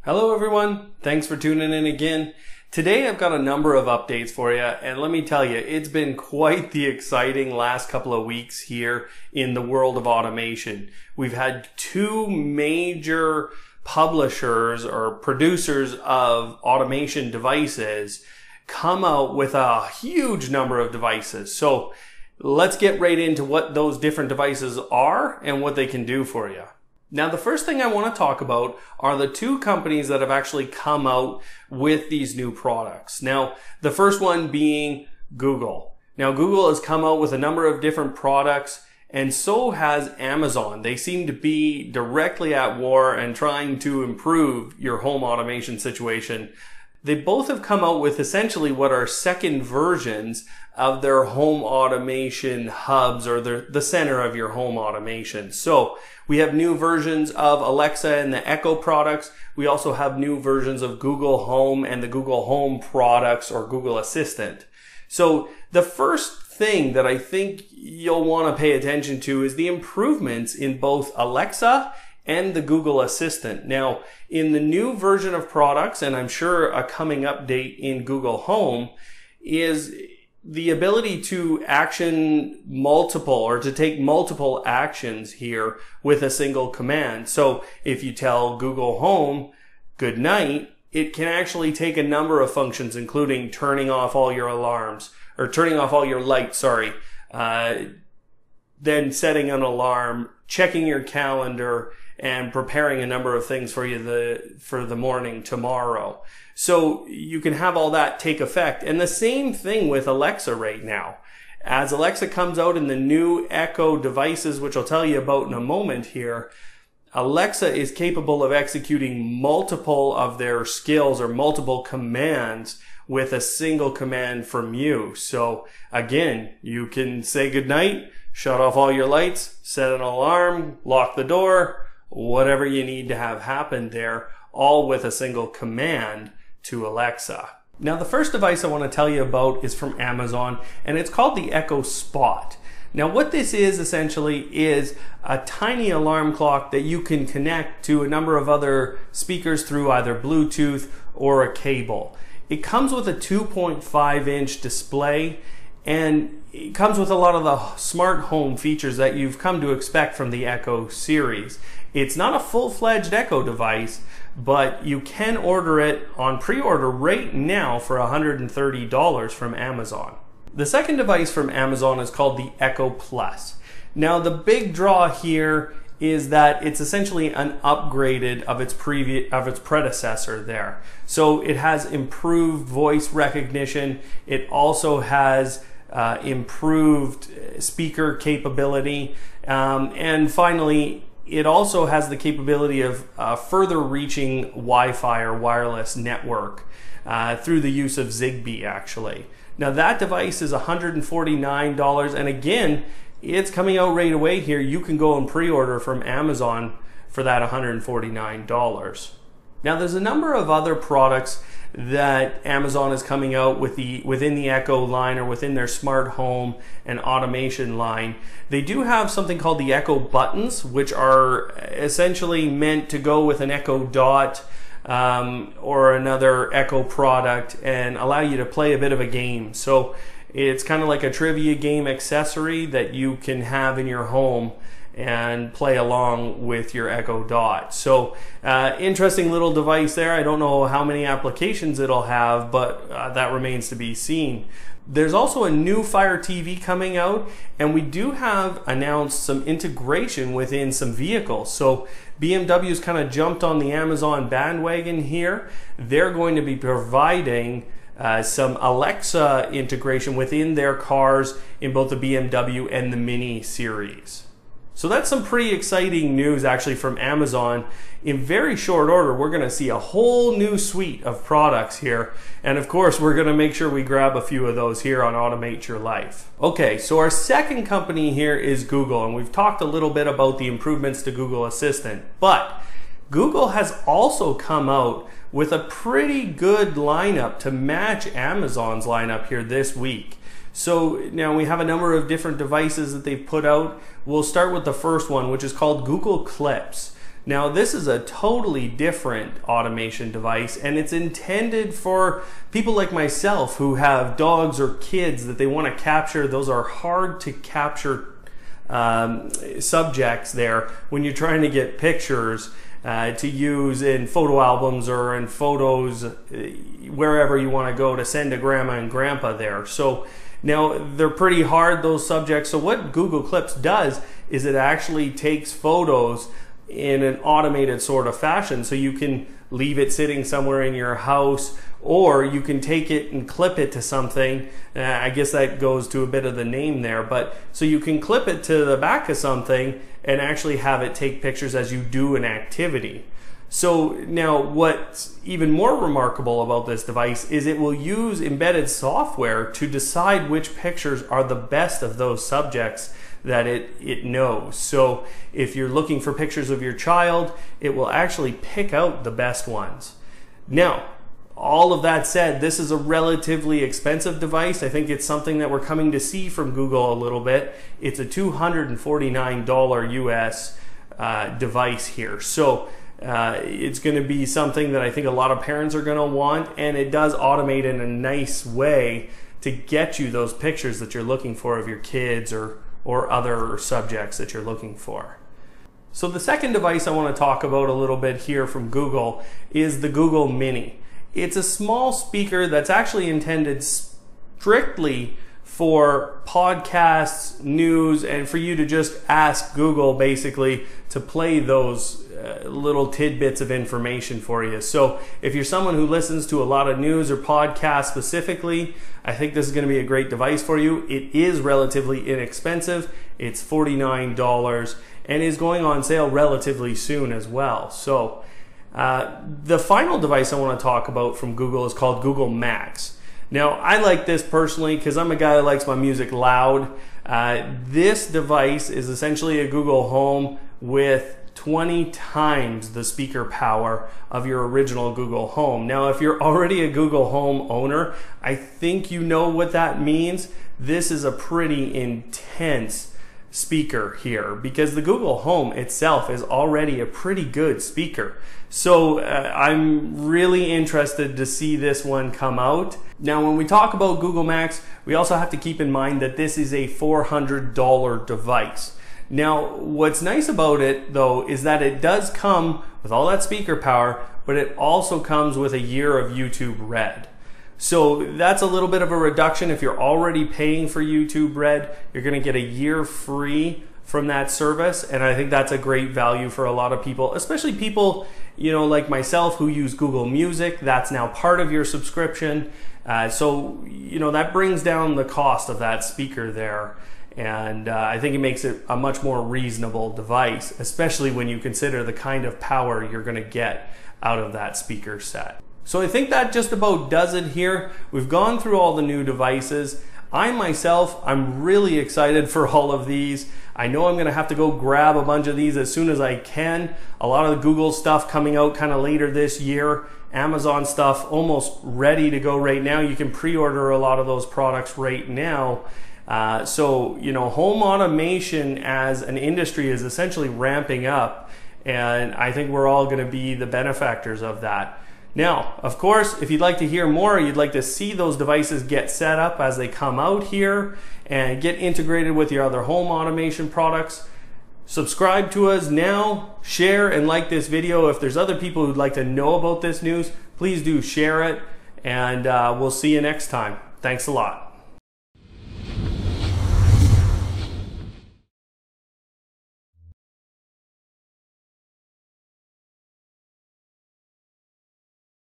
Hello everyone, thanks for tuning in again. Today I've got a number of updates for you, and let me tell you, it's been quite the exciting last couple of weeks here in the world of automation. We've had two major publishers or producers of automation devices come out with a huge number of devices. So let's get right into what those different devices are and what they can do for you. Now, the first thing I want to talk about are the two companies that have actually come out with these new products. Now, the first one being Google. Now, Google has come out with a number of different products, and so has Amazon. They seem to be directly at war and trying to improve your home automation situation. They both have come out with essentially what are second versions of their home automation hubs, or the center of your home automation. So we have new versions of Alexa and the Echo products. We also have new versions of Google Home and the Google Home products, or Google Assistant. So the first thing that I think you'll want to pay attention to is the improvements in both Alexa and the Google Assistant. Now, in the new version of products, and I'm sure a coming update in Google Home, is the ability to action multiple, or to take multiple actions here with a single command. So if you tell Google Home good night, it can actually take a number of functions, including turning off all your alarms, or turning off all your lights, then setting an alarm, checking your calendar, and preparing a number of things for you for the morning tomorrow. So you can have all that take effect. And the same thing with Alexa right now. As Alexa comes out in the new Echo devices, which I'll tell you about in a moment here, Alexa is capable of executing multiple of their skills or multiple commands with a single command from you. So again, you can say goodnight, shut off all your lights, set an alarm, lock the door, whatever you need to have happen there, all with a single command to Alexa. Now, the first device I want to tell you about is from Amazon, and it's called the Echo Spot. Now, what this is essentially is a tiny alarm clock that you can connect to a number of other speakers through either Bluetooth or a cable. It comes with a 2.5-inch display, and it comes with a lot of the smart home features that you've come to expect from the Echo series. It's not a full-fledged Echo device, but you can order it on pre-order right now for $130 from Amazon. The second device from Amazon is called the Echo Plus. Now, the big draw here is that it's essentially an upgraded of its predecessor there. So it has improved voice recognition. It also has improved speaker capability, and finally, it also has the capability of further reaching Wi-Fi or wireless network through the use of Zigbee, actually. Now, that device is $149, and again, it's coming out right away here. You can go and pre-order from Amazon for that $149. Now, there's a number of other products that Amazon is coming out with within the Echo line, or within their smart home and automation line. They do have something called the Echo Buttons, which are essentially meant to go with an Echo Dot or another Echo product and allow you to play a bit of a game. So it's kind of like a trivia game accessory that you can have in your home and play along with your Echo Dot. So interesting little device there. I don't know how many applications it'll have, but that remains to be seen. There's also a new Fire TV coming out, and we do have announced some integration within some vehicles. So BMW's kind of jumped on the Amazon bandwagon here. They're going to be providing some Alexa integration within their cars in both the BMW and the Mini series. So that's some pretty exciting news actually from Amazon. In very short order, we're going to see a whole new suite of products here. And of course, we're going to make sure we grab a few of those here on Automate Your Life. Okay, so our second company here is Google, and we've talked a little bit about the improvements to Google Assistant. But Google has also come out with a pretty good lineup to match Amazon's lineup here this week. So now we have a number of different devices that they've put out. We'll start with the first one, which is called Google Clips. Now this is a totally different automation device, and it's intended for people like myself who have dogs or kids that they want to capture. Those are hard to capture subjects there when you're trying to get pictures to use in photo albums or in photos wherever you want to go to send to grandma and grandpa there. So now they're pretty hard, those subjects. So what Google Clips does is it actually takes photos in an automated sort of fashion. So you can leave it sitting somewhere in your house, or you can take it and clip it to something. I guess that goes to a bit of the name there, but so you can clip it to the back of something and actually have it take pictures as you do an activity. So now what's even more remarkable about this device is it will use embedded software to decide which pictures are the best of those subjects that it knows. So if you're looking for pictures of your child, it will actually pick out the best ones. Now, all of that said, this is a relatively expensive device. I think it's something that we're coming to see from Google a little bit. It's a $249 US device here. So it's going to be something that I think a lot of parents are going to want, and it does automate in a nice way to get you those pictures that you're looking for of your kids or other subjects that you're looking for. So the second device I want to talk about a little bit here from Google is the Google Mini. It's a small speaker that's actually intended strictly for podcasts, news, and for you to just ask Google basically to play those little tidbits of information for you. So if you're someone who listens to a lot of news or podcasts specifically, I think this is going to be a great device for you. It is relatively inexpensive. It's $49 and is going on sale relatively soon as well. So the final device I want to talk about from Google is called Google Max. Now, I like this personally because I'm a guy that likes my music loud. This device is essentially a Google Home with 20 times the speaker power of your original Google Home. Now, if you're already a Google Home owner, I think you know what that means. This is a pretty intense speaker here because the Google Home itself is already a pretty good speaker. So I'm really interested to see this one come out. Now, when we talk about Google Max, we also have to keep in mind that this is a $400 device. Now, what's nice about it though is that it does come with all that speaker power, but it also comes with a year of YouTube Red. So that's a little bit of a reduction. If you're already paying for YouTube Red, you're going to get a year free from that service, and I think that's a great value for a lot of people, especially people, you know, like myself who use Google Music. That's now part of your subscription. So, you know, that brings down the cost of that speaker there. And I think it makes it a much more reasonable device, especially when you consider the kind of power you're going to get out of that speaker set. So I think that just about does it here. We've gone through all the new devices. I myself, I'm really excited for all of these. I know I'm going to have to go grab a bunch of these as soon as I can. A lot of the Google stuff coming out kind of later this year. Amazon stuff almost ready to go right now. You can pre-order a lot of those products right now. So, you know, home automation as an industry is essentially ramping up, and I think we're all going to be the benefactors of that. Now, of course, if you'd like to hear more, you'd like to see those devices get set up as they come out here and get integrated with your other home automation products, subscribe to us now, share and like this video. If there's other people who'd like to know about this news, please do share it, and we'll see you next time. Thanks a lot.